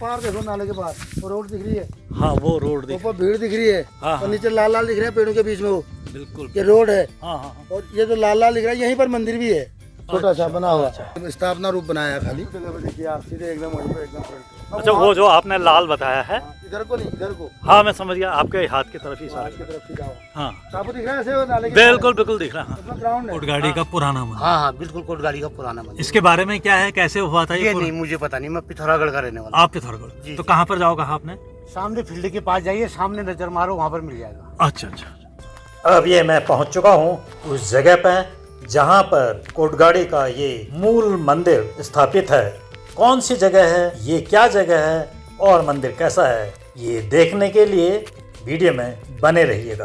पार देखो नाले के पार, वो रोड दिख रही है। हाँ वो रोड दिख ऊपर भीड़ दिख रही है। हाँ, और हाँ। नीचे लाल लाल दिख रहे हैं पेड़ों के बीच में, वो बिल्कुल ये रोड है। हाँ हाँ हाँ। और ये जो लाल लाल दिख रहा है, यहीं पर मंदिर भी है, छोटा सा बना हुआ। अच्छा। स्थापना रूप बनाया है खाली। देखिए आप सीधे एकदम वहीं पे एकदम फ्रंट। अच्छा वो जो आपने लाल बताया है, इधर को नहीं, इधर को, हाँ मैं समझ गया, आपके हाथ की तरफ ही आज सारा। की तरफ से जाओ। हाँ आपको दिख रहा है ऐसे वो नाले के बिल्कुल बिल्कुल दिख रहा है। किनारे? ग्राउंड है। कोटगाड़ी का पुराना मंदिर। हाँ हाँ बिल्कुल कोटगाड़ी का पुराना मंदिर। इसके बारे में क्या है, कैसे हुआ था ये पूरा? नहीं मुझे पता नहीं, मैं पिथौरागढ़ का रहने वाला। आप पिथौरागढ़, जी, तो जी। कहाँ पर जाओ कहा आपने? सामने फील्ड के पास जाइए, सामने नजर मारो, वहाँ पर मिल जाएगा। अच्छा अच्छा। अब ये मैं पहुंच चुका हूँ उस जगह पे जहाँ पर कोटगाड़ी का ये मूल मंदिर स्थापित है। कौन सी जगह है, ये क्या जगह है और मंदिर कैसा है, ये देखने के लिए वीडियो में बने रहिएगा।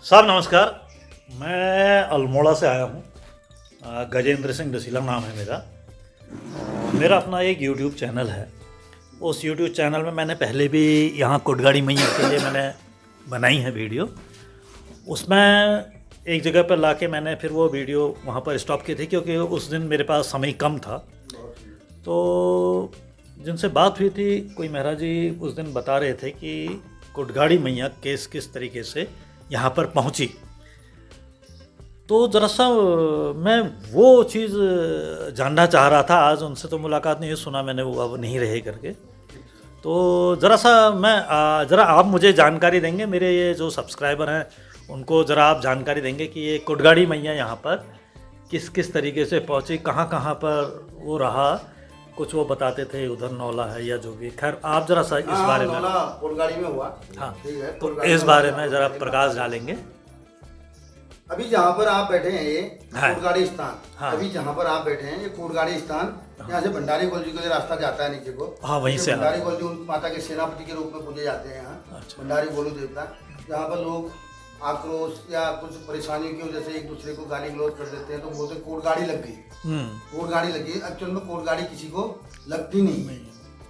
साहब नमस्कार, मैं अल्मोड़ा से आया हूँ। गजेंद्र सिंह डसीला नाम है मेरा। मेरा अपना एक यूट्यूब चैनल है। उस यूट्यूब चैनल में मैंने पहले भी यहाँ कोटगाड़ी मैया के लिए मैंने बनाई है वीडियो। उसमें एक जगह पर लाके मैंने फिर वो वीडियो वहाँ पर स्टॉप की थी, क्योंकि उस दिन मेरे पास समय कम था। तो जिनसे बात हुई थी, कोई महाराज जी उस दिन बता रहे थे कि कोटगाड़ी मैया किस तरीके से यहाँ पर पहुँची। तो ज़रा सा मैं वो चीज़ जानना चाह रहा था। आज उनसे तो मुलाकात नहीं हुई, सुना मैंने वो अब नहीं रहे करके। तो ज़रा सा ज़रा आप मुझे जानकारी देंगे, मेरे ये जो सब्सक्राइबर हैं उनको ज़रा आप जानकारी देंगे कि ये कोटगाड़ी मैया यहाँ पर किस तरीके से पहुँची, कहाँ पर वो रहा। कुछ वो बताते थे उधर नौला है या जो भी, खैर आप ज़रा सा इस बारे में, कोटगाड़ी में हुआ। हाँ ठीक है, तो कोटगाड़ी इस में बारे हुआ। में ज़रा प्रकाश डालेंगे। अभी जहाँ पर आप बैठे हैं ये हाँ। कोटगाड़ी स्थान। हाँ। अभी जहाँ पर आप बैठे हैं ये कोटगाड़ी स्थान। यहाँ से भंडारी गोल जी के लिए रास्ता जाता है नीचे को। हाँ, वहीं से भंडारी गोल जी उन माता के सेनापति के रूप में पूजे जाते हैं यहाँ। अच्छा। भंडारी गोलू देवता, जहाँ पर लोग आक्रोश या कुछ परेशानियों की वजह से एक दूसरे को गाली गलौज कर देते हैं, तो बोलते हैं कोटगाड़ी लग गई, कोटगाड़ी लगी। एक्चुअल में कोटगाड़ी किसी को लगती नहीं है।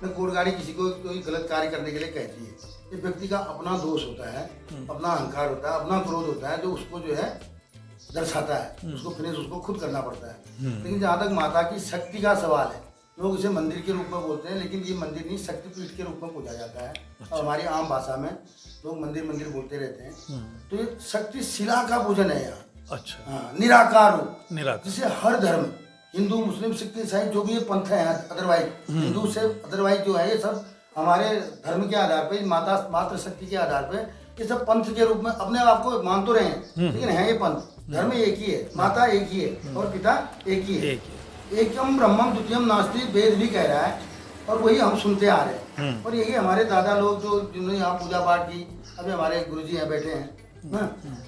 न कोटगाड़ी किसी को कोई गलत कार्य करने के लिए कहती है। ये व्यक्ति का अपना दोष होता है, अपना अहंकार होता है, अपना क्रोध होता है, जो उसको जो है दर्शाता है। उसको फिनिश उसको खुद करना पड़ता है। लेकिन जहाँ तक माता की शक्ति का सवाल है, लोग इसे मंदिर के रूप में बोलते हैं, लेकिन ये मंदिर नहीं, शक्तिपीठ के रूप में पूजा जाता है। और हमारी आम भाषा में लोग मंदिर मंदिर बोलते रहते हैं। तो ये शक्ति शिला का पूजन है यहाँ। अच्छा। हाँ, निराकार रूप, निराकार। जिसे हर धर्म, हिंदू मुस्लिम सिख ईसाई जो भी ये पंथ है, अदरवाइज हिंदू से अदरवाइज जो है, ये सब हमारे धर्म के आधार पे, मात्र शक्ति के आधार पे ये सब पंथ के रूप में अपने आप को मान तो रहे हैं, लेकिन है ये पंथ। धर्म एक ही है, माता एक ही है और पिता एक ही है। एकम ब्रह्मम द्वितीयम नास्ति, वेद भी कह रहा है और वही हम सुनते आ रहे हैं। और यही हमारे दादा लोग जो जिन्होंने यहाँ पूजा पाठ की, अभी हमारे गुरुजी यहाँ बैठे हैं ना,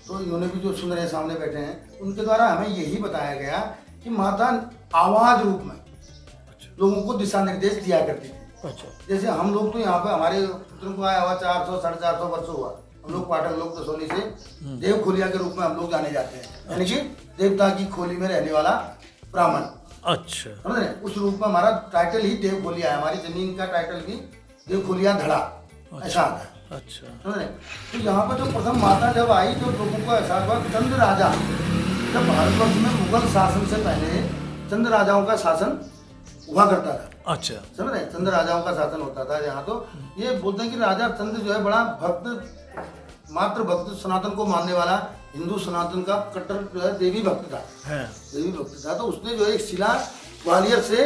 तो इन्होंने भी जो सुन रहे हैं सामने बैठे हैं, उनके द्वारा हमें यही बताया गया कि माता आवाज रूप में लोगों को दिशा निर्देश दिया करती थी। अच्छा। जैसे हम लोग तो यहाँ पे हमारे पुत्रों को आया हुआ 400 450 वर्ष हुआ। हम लोग पाठक लोग कसौली से देव खोलिया के रूप में हम लोग जाने जाते हैं, यानी कि देवता की खोली में रहने वाला ब्राह्मण। अच्छा। समझ रहे? उस रूप में हमारा टाइटल ही देव खोलिया है। हमारी जमीन का टाइटल भी देव खोलिया धड़ा, ऐसा आता है। अच्छा। समझ रहे? तो यहाँ पर जो प्रथम माता जब आई तो लोगों को एहसास हुआ, चंद्र राजा, जब भारतवर्ष में मुगल शासन से पहले चंद्र राजाओं का शासन हुआ करता था। अच्छा। समझ रहे? चंद्र राजाओं का शासन होता था यहाँ। तो ये बोलते हैं कि राजा चंद्र जो है बड़ा भक्त, मात्र भक्त, सनातन को मानने वाला, हिंदू सनातन का कट्टर जो है देवी भक्त था। देवी भक्त था। तो उसने जो है एक शिला ग्वालियर से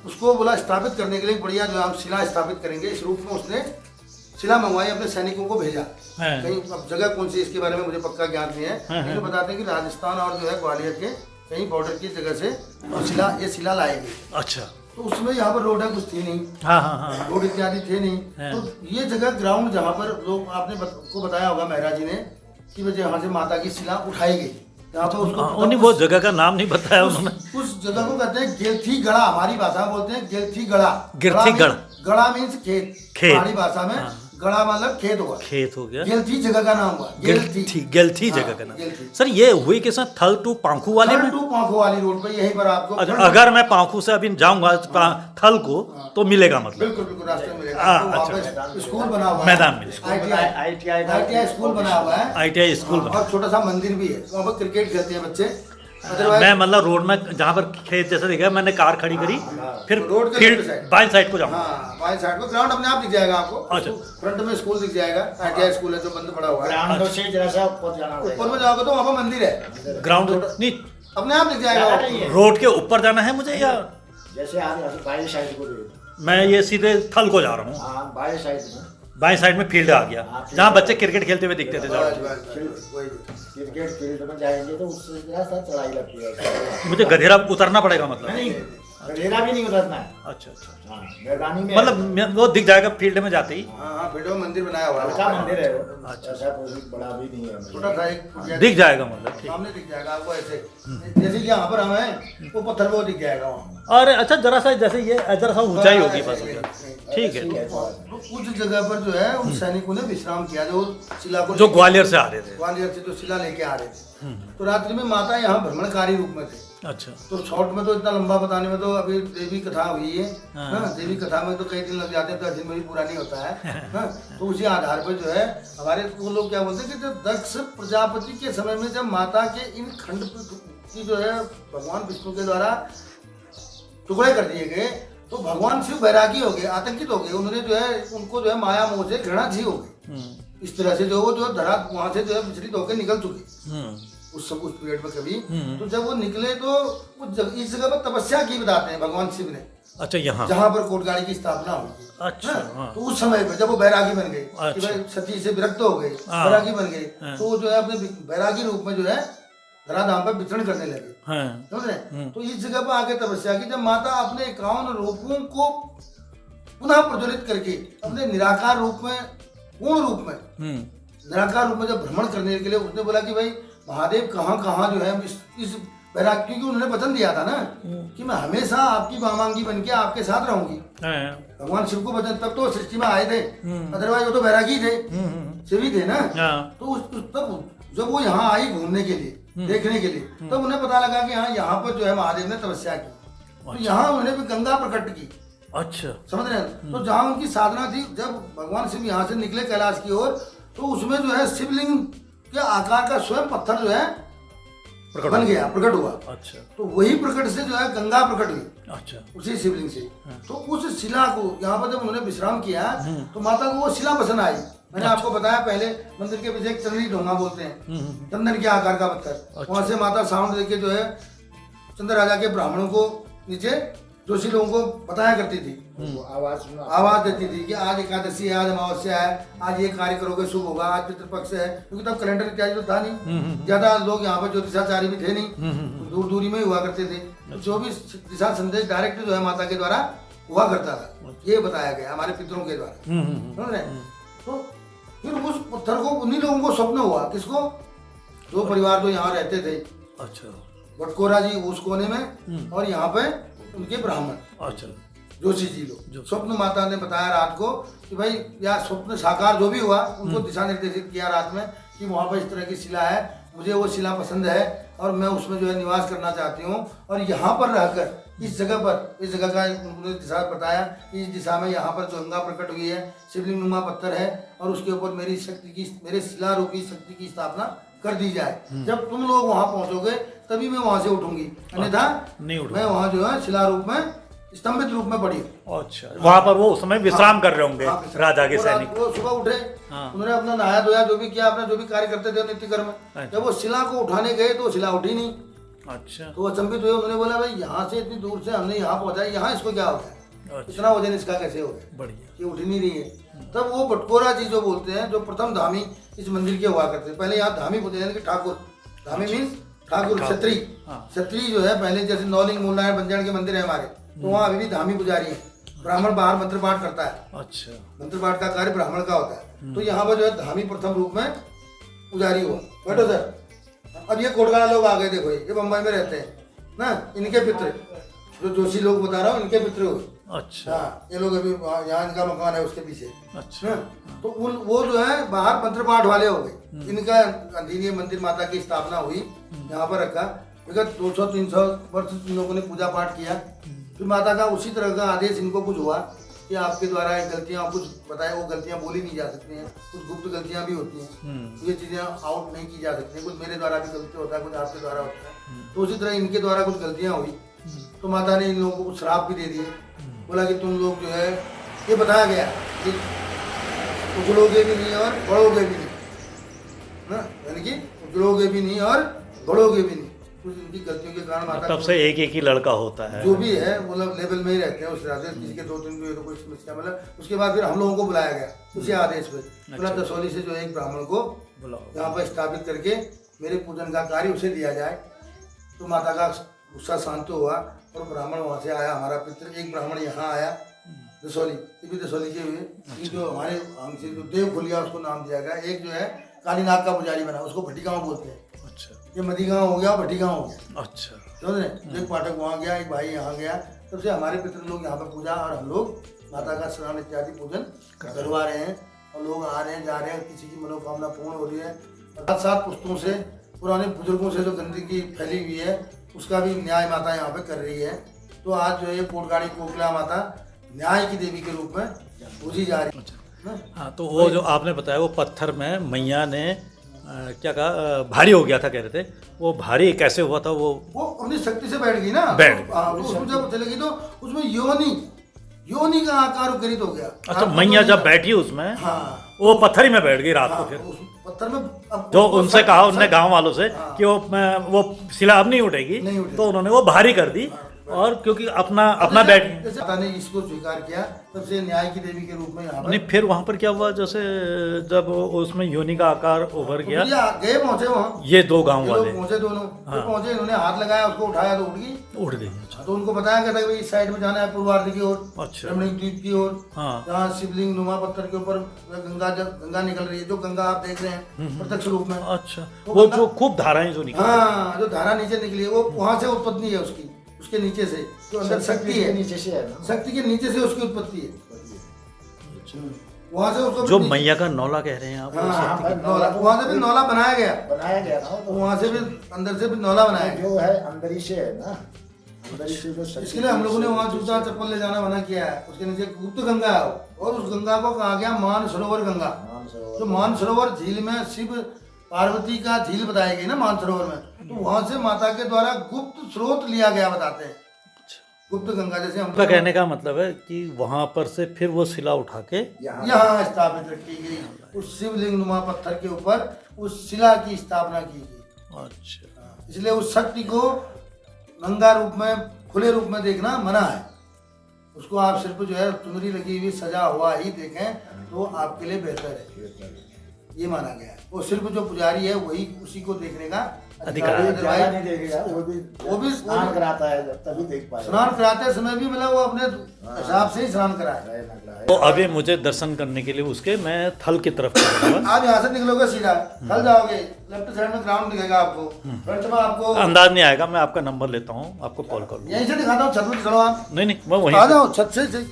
उसको बोला स्थापित करने के लिए, बढ़िया जो हम शिला स्थापित करेंगे, इस रूप में उसने शिला मंगवाई, अपने सैनिकों को भेजा। कहीं अब जगह कौन सी इसके बारे में मुझे पक्का ज्ञान नहीं है, लेकिन बताते हैं कि राजस्थान और जो है ग्वालियर के कहीं बॉर्डर की जगह से ये शिला लाई गई। अच्छा। तो उसमें यहाँ पर रोड है कुछ थी नहीं, हाँ हाँ हाँ। रोड इत्यादि थे नहीं। तो ये जगह ग्राउंड जहाँ पर लोग आपने को बताया होगा महाराज जी ने कि वजह यहाँ से माता की शिला उठाई गई। यहाँ पर उसको उन्हें वो जगह का नाम नहीं बताया उन्होंने। उस जगह को कहते हैं गेलथी गड़ा, हमारी भाषा में बोलते हैं गेलथी गड़ा। गिरथी गढ़। गड़ा मीन्स खेत, खेत। हमारी भाषा में गड़ा मतलब खेत हुआ, खेत हो गया। गेलथी जगह का नाम हुआ, गेलथी जगह का नाम। सर ये हुई के साथ थल टू पांखू वाले में, टू पांखू वाली रोड पे, यहीं पर आपको अगर मैं पांखू से अभी जाऊंगा थल को तो मिलेगा, मतलब बिल्कुल बिल्कुल रास्ते में मिलेगा। आपको वहाँ पे स्कूल बना हुआ है, मैदान में ITI स्कूल बना हुआ है, ITI स्कूल और छोटा सा मंदिर भी है। वहाँ पर क्रिकेट खेलते हैं बच्चे, अदरवाइज मैं मतलब रोड में जहाँ पर खेत जैसा दिखा मैंने कार खड़ी करी, फिर रोड के field left side. By side को जाऊँ। हाँ बाई साइड को ग्राउंड अपने आप दिख जाएगा आपको। अच्छा। फ्रंट में स्कूल दिख जाएगा, ITI स्कूल है जो बंद पड़ा हुआ है। ग्राउंड से जरा सा ऊपर जाना ऊपर पड़ेगा। में जाओगे तो वहाँ पर मंदिर है, ग्राउंड नहीं, अपने आप दिख जाएगा ज़्यादा आपको। नहीं है। रोड के ऊपर जाना है मुझे या जैसे आप यहाँ से बाई साइड को देखो। मैं ये सीधे थल को जा रहा हूँ? हाँ बाई साइड में बाएं साइड में फील्ड आ गया, हाँ, फील्ड जहाँ आ बच्चे गया। क्रिकेट खेलते हुए दिखते थे। वही। क्रिकेट फील्ड में जाएंगे तो उससे जरा सा चढ़ाई लगती है। मुझे गधेरा उतरना पड़ेगा मतलब? नहीं गधेरा भी नहीं उतरना है। अच्छा अच्छा। हाँ मैदानी में मतलब वो दिख जाएगा फील्ड में जाते ही, हाँ फील्ड में मंदिर बनाया हुआ हल्का है, मंदिर है वो। अच्छा। ऐसा कोई बड़ा भी नहीं है। छोटा सा एक दिख जाएगा मतलब। ठीक। सामने दिख जाएगा आपको ऐसे, जैसे कि यहाँ पर हम हैं वो पत्थर वो दिख जाएगा वहाँ। अरे अच्छा, जरा सा जैसे ये जरा सा ऊंचाई होगी बस उधर। ठीक है। तो उस जगह पर जो है उन सैनिकों ने विश्राम किया जो शिला को जो ग्वालियर से आ रहे थे। ग्वालियर से जो शिला लेके आ रहे थे। तो रात्रि में माता यहाँ भ्रमणकारी रूप में थे। अच्छा। तो शॉर्ट में तो इतना लंबा बताने में तो अभी देवी कथा हुई है। हाँ। हाँ, देवी कथा में तो कई दिन लग जाते हैं, 10 दिन में भी पूरा नहीं होता है। हाँ, तो उसी आधार पर जो है हमारे वो लोग क्या बोलते हैं कि जब दक्ष प्रजापति के समय में जब माता के इन खंड की जो है भगवान विष्णु के द्वारा टुकड़े कर दिए गए, तो भगवान शिव बैरागी हो गए, आतंकित हो गए। उन्होंने जो है उनको जो है माया मोह से घृणा सी हो गई। इस तरह से जो वो जो धरा वहां से जो है विचलित होकर निकल चुके उस पीरियड में कभी। तो जब वो निकले तो इस जगह पर तपस्या की बताते हैं भगवान शिव ने, अच्छा यहाँ। जहाँ पर कोटगाड़ी की स्थापना हुई। अच्छा। हाँ। तो उस समय पे जब वो बैरागी बन गए कि अच्छा। भाई सती से विरक्त हो गए, हाँ। बैरागी बन गए, हाँ। तो वो जो है अपने बैरागी रूप में जो है धराधाम पर विचरण करने लगे। हाँ। समझ रहे? तो इस जगह पर आके तपस्या की, जब माता अपने 51 रूपों को पुनः प्रज्वलित करके अपने निराकार रूप में, पूर्ण रूप में, निराकार रूप में जब भ्रमण करने के लिए उसने बोला कि भाई महादेव कहाँ कहाँ जो है इस बैराग, क्योंकि उन्होंने वचन दिया था ना कि मैं हमेशा आपकी वामांगी बन के आपके साथ रहूंगी। हाँ। भगवान शिव को वचन, तब तो सृष्टि में आए थे, अदरवाइज वो तो बैरागी थे, शिव ही थे ना। हाँ। तो तब जब वो यहाँ आई घूमने के लिए, देखने के लिए, तब उन्हें पता लगा कि हाँ यहाँ पर जो है महादेव ने तपस्या की। तो यहाँ उन्होंने भी गंगा प्रकट की। अच्छा। समझ रहे हैं? तो जहाँ उनकी साधना थी, जब भगवान शिव यहाँ से निकले कैलाश की ओर, तो उसमें जो है शिवलिंग के आकार का स्वयं पत्थर जो है बन गया, प्रकट हुआ। अच्छा। तो वही प्रकट से जो है गंगा प्रकट हुई, अच्छा। उसी शिवलिंग से। तो उस शिला को यहाँ पर जब उन्होंने विश्राम किया तो माता को वो शिला पसंद आई। मैंने आपको बताया पहले, मंदिर के पीछे एक चंद्री ढोंगा बोलते हैं, चंदन के आकार का पत्थर। वहां से माता साउंड देके जो है चंद्र राजा के ब्राह्मणों को नीचे जोशी लोगों को बताया करती थी, आवाज देती थी कि आज एकादशी है, आज अमावस्या है, आज ये कार्य करोगे शुभ होगा, आज पितृपक्ष है। क्योंकि तब कैलेंडर इत्यादि तो था नहीं, ज्यादा लोग यहाँ पर ज्योतिषाचार्य भी थे नहीं, दूर दूरी में ही हुआ करते थे। तो जो भी दिशा संदेश डायरेक्ट जो है माता के द्वारा हुआ करता था, ये बताया गया हमारे पितरों के द्वारा। समझ रहे? तो फिर उस पत्थर को उन्हीं लोगों को स्वप्न हुआ, किसको? दो परिवार जो यहाँ रहते थे, अच्छा। बटकोरा जी उस कोने में और यहाँ पे उनके ब्राह्मण अच्छा। जोशी जी लोग। स्वप्न माता ने बताया रात को कि भाई या स्वप्न साकार जो भी हुआ, उनको दिशा निर्देशित किया रात में कि वहाँ पर इस तरह की शिला है, मुझे वो शिला पसंद है और मैं उसमें जो है निवास करना चाहती हूँ। और यहाँ पर रहकर इस जगह पर, इस जगह का उन्होंने दिशा बताया कि इस दिशा में यहाँ पर जो गंगा प्रकट हुई है, शिवलिंग नुमा पत्थर है और उसके ऊपर मेरी शक्ति की, मेरे शिला रूपी शक्ति की स्थापना कर दी जाए। जब तुम लोग वहाँ पहुँचोगे तभी मैं वहाँ से उठूंगी, अन्यथा मैं वहाँ जो है शिला रूप में, स्तंभित रूप में पड़ी। अच्छा। वहाँ पर वो उस समय विश्राम कर रहे होंगे राजा के वो सैनिक। वो सुबह उठे, उन्होंने अपना नहाया धोया, जो भी किया, अपना जो भी कार्य करते थे नित्य कर्म। जब वो शिला को उठाने गए तो शिला उठी नहीं। अच्छा। तो अचंभित हुए, उन्होंने बोला भाई यहाँ से इतनी दूर से हमने यहाँ पहुँचा, यहाँ इसको क्या हो गया, इतना वजन इसका कैसे हो गया, बढ़िया, ये उठ नहीं रही है। तब वो बटकोरा जी जो बोलते हैं, जो प्रथम धामी इस मंदिर के हुआ करते, पहले यहाँ धामी बोलते हैं कि ठाकुर, धामी मीन्स ठाकुर, क्षत्रिय। क्षत्रिय जो है पहले जैसे नौलिंग मूलनारायण बंजारण के मंदिर है हमारे, तो वहाँ अभी भी धामी पुजारी है। ब्राह्मण बाहर मंत्र पाठ करता है। अच्छा। मंत्र पाठ का कार्य ब्राह्मण का होता है। तो यहाँ पर जो है धामी प्रथम रूप में पुजारी हुआ। बैठो सर। अब ये कोटगाड़ा लोग आ गए, देखो ये बम्बई में रहते हैं ना, इनके पित्र, जो जोशी लोग बता रहा हूँ, इनके पित्र हुए। अच्छा। हाँ, ये लोग अभी यहाँ इनका मकान है उसके पीछे। अच्छा। तो वो जो है बाहर मंत्र पाठ वाले हो गए। इनका अधीन ये मंदिर माता की स्थापना हुई, यहाँ पर रखा। विगत 200-300 वर्ष इन लोगों ने पूजा पाठ किया। फिर माता का उसी तरह का आदेश इनको कुछ हुआ कि आपके द्वारा गलतियाँ कुछ बताए, वो गलतियाँ बोली नहीं जा सकती हैं, कुछ गुप्त गलतियाँ भी होती हैं, ये चीज़ें आउट नहीं की जा सकती, कुछ मेरे द्वारा भी गलती होता है, कुछ आपके द्वारा होता है। तो उसी तरह इनके द्वारा कुछ गलतियाँ हुई तो माता ने इन लोगों को श्राप भी दे दिए, बोला कि तुम लोग जो है, ये बताया गया कि उजड़ोगे भी नहीं और बढ़ोगे भी नहीं, ना, यानी कि उजड़ोगे भी नहीं और बढ़ोगे भी नहीं। कुछ इनकी गलतियों के कारण माता तब से एक ही लड़का होता है जो भी है मतलब लेवल में ही रहते हैं उस तरह से, किसी के 2-3 भी तो कोई समस्या, मतलब उसके बाद फिर हम लोगों को बुलाया गया उसी आदेश पे, बोला दसौली से जो एक ब्राह्मण को यहाँ पर स्थापित करके मेरे पूजन का कार्य उसे दिया जाए। तो माता का गुस्सा शांत हुआ और ब्राह्मण वहाँ से आया, हमारा पितृ एक ब्राह्मण यहाँ आया दसौली, ये भी दसौली के हुए, जो हमारे हमसे जो देव खुलिया उसको नाम दिया गया। एक जो है कालीनाग का पुजारी बना, उसको भट्टी गाँव बोलते हैं। अच्छा, ये मदी गाँव हो गया, भट्टी गाँव हो गया। अच्छा, समझ रहे, एक पाठक वहाँ गया, एक भाई यहाँ गया, तब से हमारे पितृ लोग यहाँ पर पूजा और हम लोग माता का स्नान इत्यादि पूजन करवा रहे हैं और लोग आ रहे हैं, जा रहे हैं, किसी की मनोकामना पूर्ण हो रही है। 7 पुस्तों से, पुराने बुजुर्गों से जो गंदगी फैली हुई है उसका भी न्याय माता यहाँ पे कर रही है। तो आज जो है कोटगाड़ी कोकिला माता न्याय की देवी के रूप में पूजी जा रही है। हाँ, तो वो जो आपने बताया वो पत्थर में मैया ने क्या कहा, भारी हो गया था कह रहे थे, वो भारी कैसे हुआ था? वो अपनी शक्ति से बैठ गई ना, उसमें जब चलेगी तो उसमें योनि का आकार उपकरित हो गया। अच्छा, मैया जब बैठी उसमें, हाँ, वो पत्थर ही में बैठ गई रात को। फिर उस पत्थर में जो उनसे कहा उनने गांव वालों से कि वो शिला अब नहीं उठेगी, तो उन्होंने वो भारी कर दी, और क्योंकि अपना बैठ, माता ने इसको स्वीकार किया, तब से न्याय की देवी के रूप में यहाँ पर। नहीं, फिर वहाँ पर क्या हुआ, जैसे जब उसमें योनि का आकार उभर गया, गए पहुंचे वहाँ, ये 2 गांव वाले पहुंचे, दोनों पहुंचे, इन्होंने हाथ लगाया, उसको उठाया तो उठ गई। तो उनको बताया गया था कि इस साइड में जाना है, पूर्वार्ध की ओर, अच्छा, रमणीक द्वीप की ओर, जहाँ शिवलिंग नुमा पत्थर के ऊपर गंगा निकल रही है, जो गंगा आप देख रहे हैं प्रत्यक्ष रूप में। अच्छा, वो जो खूब धाराएं जो निकली, हाँ, जो धारा नीचे निकली है वो वहाँ से उत्पत्ति है उसकी, उसके नीचे से जो अंदर शक्ति है, नीचे से है ना, शक्ति के नीचे से उसकी उत्पत्ति है। वहाँ से उसको जो मैया का नौला कह रहे हैं आप, वहाँ से भी नौला बनाया गया ना, तो वहाँ से भी अंदर से भी नौला बनाया गया, जो है अंदर ही से है ना, अंदर ही से जो इसके लिए हम लोगों ने वहाँ जूता चप्पल ले जाना मना किया है। उसके नीचे गुप्त गंगा है और उस गंगा को कहा गया मानसरोवर गंगा। तो मानसरोवर झील में शिव पार्वती का झील बताई गई ना मानसरोवर में, तो वहाँ से माता के द्वारा गुप्त स्रोत लिया गया बताते हैं, गुप्त गंगा। जैसे हम कहने का मतलब है कि वहाँ पर से फिर वो शिला उठा के यहाँ स्थापित रखी गई, उस शिवलिंग नुमा पत्थर के ऊपर उस शिला की स्थापना की गई। अच्छा, इसलिए उस शक्ति को नंगा रूप में, खुले रूप में देखना मना है। उसको आप सिर्फ जो है चुनरी लगी हुई सजा हुआ ही देखें तो आपके लिए बेहतर है, ये माना गया है। वो सिर्फ जो पुजारी है वही उसी को देखने का अधिकार है। नहीं देखेगा, वो भी स्नान कराता है तभी देख पाएगा। स्नान कराते समय भी मतलब वो अपने हिसाब से ही स्नान कराए। तो अभी मुझे दर्शन करने के लिए उसके मैं थल की तरफ जाऊंगा। आप यहाँ से निकलोगे सीधा थल जाओगे, लेफ्ट साइड में ग्राउंड दिखेगा आपको, फ्रंट में आपको अंदाज नहीं आएगा, मैं आपका नंबर लेता हूँ, आपको कॉल करूँगा। यहीं से दिखाता हूँ, छत पे चलो आप। नहीं, मैं वहीं आ जाओ छत से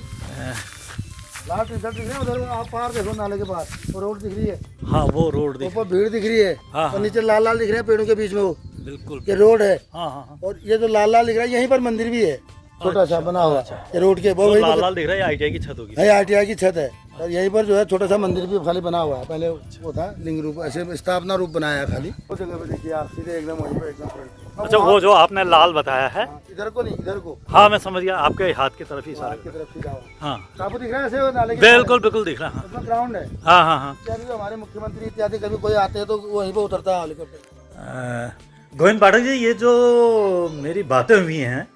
लास्ट रिजल्ट दिख रहे हैं उधर, आप पार देखो नाले के पास, वो रोड दिख रही है। हाँ, वो रोड दिख, ऊपर भीड़ दिख रही है, हाँ, और नीचे लाल लाल दिख रहे हैं पेड़ों के बीच में, वो बिल्कुल ये रोड है। हाँ, हाँ, और ये जो लाल लाल दिख रहा है यहीं पर मंदिर भी है, छोटा सा बना हुआ ये रोड के, वो लाल लाल दिख रहा है, आईटीआई की छत होगी, ITI की छत है। और यहीं पर जो है छोटा सा मंदिर भी खाली बना हुआ है, पहले वो था लिंग रूप, ऐसे स्थापना रूप बनाया है खाली। वो जगह पे देखिए आप सीधे एकदम वहीं पे एकदम फ्रंट। अच्छा, वो जो आपने लाल बताया है, इधर को नहीं, इधर को, हाँ मैं समझ गया, आपके हाथ की तरफ ही सारा, की तरफ सीधा हुआ। हाँ, आपको दिख रहा है ऐसे वो नाले के, बिल्कुल बिल्कुल दिख रहा है, उसमें ग्राउंड है। हाँ, हाँ, हाँ। इत्यादि हमारे मुख्यमंत्री इत्यादि कभी कोई आते हैं तो वहीं पे उतरता है हेलीकॉप्टर। गोविंद पाठक जी, ये जो मेरी बातें हुई हैं,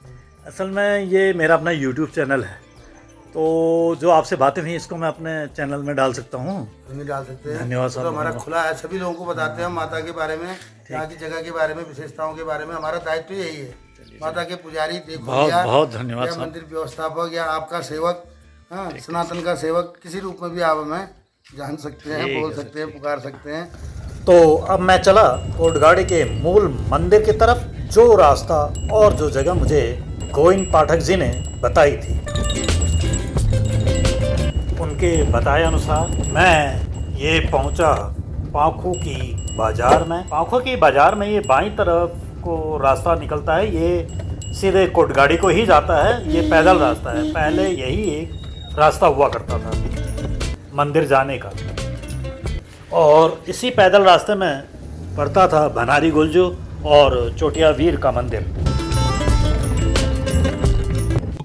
असल में ये मेरा अपना यूट्यूब चैनल है, तो जो आपसे बातें हुई इसको मैं अपने चैनल में डाल सकता हूँ? नहीं डाल सकते हैं, धन्यवाद साहब। तो हमारा खुला है, सभी लोगों को बताते हैं माता के बारे में, यहाँ की जगह के बारे में, विशेषताओं के बारे में। हमारा दायित्व यही है, माता के पुजारी देखो, बहुत बहुत धन्यवाद या साहब। मंदिर व्यवस्थापक या आपका सेवक, हाँ, सनातन का सेवक, किसी रूप में भी आप हमें जान सकते हैं, बोल सकते हैं, पुकार सकते हैं। तो अब मैं चला कोटगाड़ी के मूल मंदिर की तरफ, जो रास्ता और जो जगह मुझे गोविंद पाठक जी ने बताई थी। उनके बताए अनुसार मैं ये पहुंचा पाखू की बाजार में। पाखू की बाजार में ये बाईं तरफ को रास्ता निकलता है, ये सीधे कोटगाड़ी को ही जाता है, ये पैदल रास्ता है। पहले यही एक रास्ता हुआ करता था मंदिर जाने का। और इसी पैदल रास्ते में पड़ता था भनारी गुलजू और चोटिया वीर का मंदिर।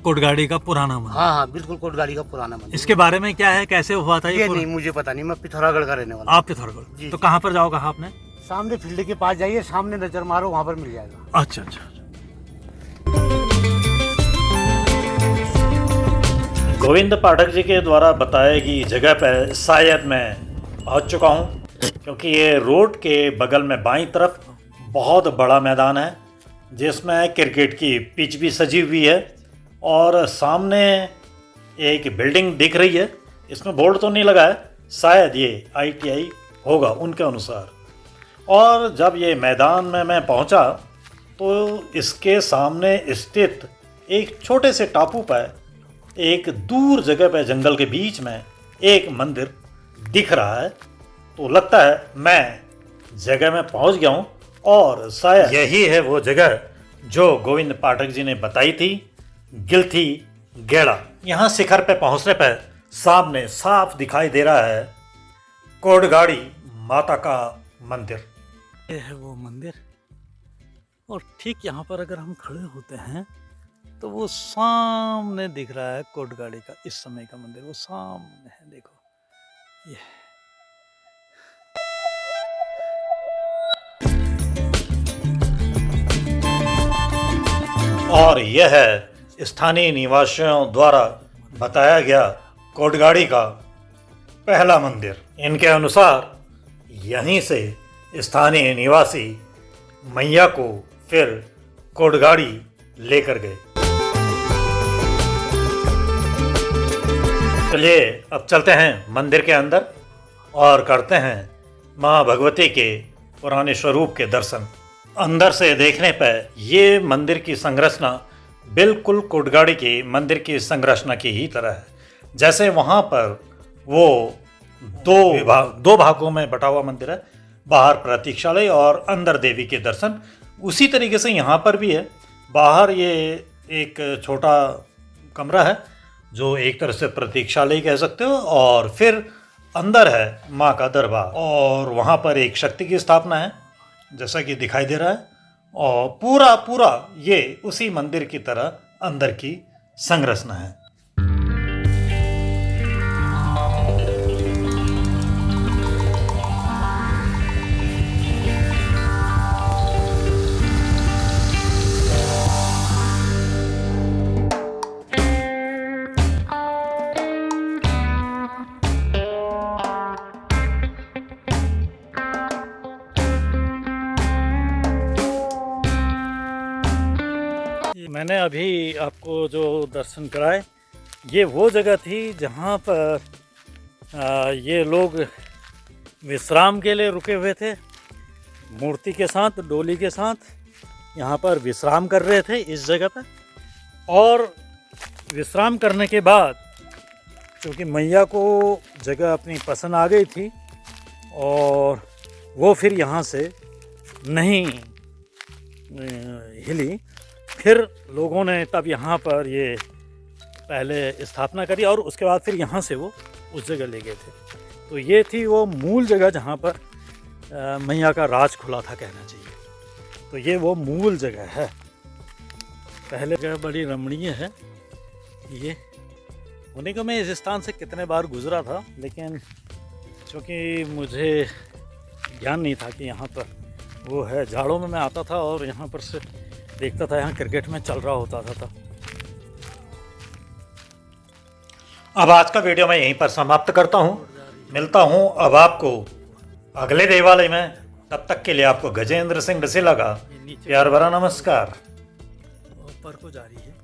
कोटगाड़ी का पुराना मंदिर। हाँ हाँ बिल्कुल कोटगाड़ी का पुराना मंदिर। इसके बारे में क्या है, कैसे हुआ था ये नहीं मुझे पता नहीं, मैं पिथौरागढ़ का रहने वाला। आप पिथौरागढ़? तो कहाँ पर जाओ कहा आपने? सामने फील्ड के पास जाइए, सामने नजर मारो, वहाँ पर मिल जाएगा। अच्छा अच्छा। गोविंद पाठक जी के द्वारा बताई गई जगह पर शायद मैं पहुंच चुका हूं, क्योंकि ये रोड के बगल में बाईं तरफ बहुत बड़ा मैदान है जिसमें क्रिकेट की पिच भी सजी हुई है और सामने एक बिल्डिंग दिख रही है। इसमें बोर्ड तो नहीं लगा है, शायद ये ITI होगा उनके अनुसार। और जब ये मैदान में मैं पहुंचा तो इसके सामने स्थित एक छोटे से टापू पर एक दूर जगह पर जंगल के बीच में एक मंदिर दिख रहा है। तो लगता है मैं जगह में पहुंच गया हूं और शायद यही है वो जगह जो गोविंद पाठक जी ने बताई थी, गिलथी गेड़ा। यहाँ शिखर पे पहुंचने पर सामने साफ दिखाई दे रहा है कोटगाड़ी माता का मंदिर। ये है वो मंदिर और ठीक यहाँ पर अगर हम खड़े होते हैं तो वो सामने दिख रहा है कोटगाड़ी का इस समय का मंदिर। वो सामने है, देखो ये। और यह है स्थानीय निवासियों द्वारा बताया गया कोटगाड़ी का पहला मंदिर। इनके अनुसार यहीं से स्थानीय निवासी मैया को फिर कोटगाड़ी लेकर गए। चलिए अब चलते हैं मंदिर के अंदर और करते हैं माँ भगवती के पुराने स्वरूप के दर्शन। अंदर से देखने पर ये मंदिर की संरचना बिल्कुल कोटगाड़ी के मंदिर की संरचना की ही तरह है। जैसे वहाँ पर वो दो भागों में बटा हुआ मंदिर है, बाहर प्रतीक्षालय और अंदर देवी के दर्शन, उसी तरीके से यहाँ पर भी है। बाहर ये एक छोटा कमरा है जो एक तरह से प्रतीक्षालय कह सकते हो, और फिर अंदर है माँ का दरबार और वहाँ पर एक शक्ति की स्थापना है जैसा कि दिखाई दे रहा है। और पूरा ये उसी मंदिर की तरह अंदर की संरचना है। मैंने अभी आपको जो दर्शन कराए ये वो जगह थी जहाँ पर ये लोग विश्राम के लिए रुके हुए थे, मूर्ति के साथ, डोली के साथ यहाँ पर विश्राम कर रहे थे इस जगह पर। और विश्राम करने के बाद क्योंकि मैया को जगह अपनी पसंद आ गई थी और वो फिर यहाँ से नहीं हिली, फिर लोगों ने तब यहाँ पर ये पहले स्थापना करी और उसके बाद फिर यहाँ से वो उस जगह ले गए थे। तो ये थी वो मूल जगह जहाँ पर मैया का राज खुला था कहना चाहिए। तो ये वो मूल जगह है। पहले जगह बड़ी रमणीय है ये। होने को मैं इस स्थान से कितने बार गुजरा था, लेकिन चूँकि मुझे ज्ञान नहीं था कि यहाँ पर वो है। जाड़ों में मैं आता था और यहाँ पर से देखता था, यहाँ क्रिकेट में चल रहा होता था। अब आज का वीडियो मैं यहीं पर समाप्त करता हूँ। मिलता हूँ अब आपको अगले देवालय में। तब तक के लिए आपको गजेंद्र सिंह डसीला का प्यार भरा नमस्कार। ऊपर को जा रही है।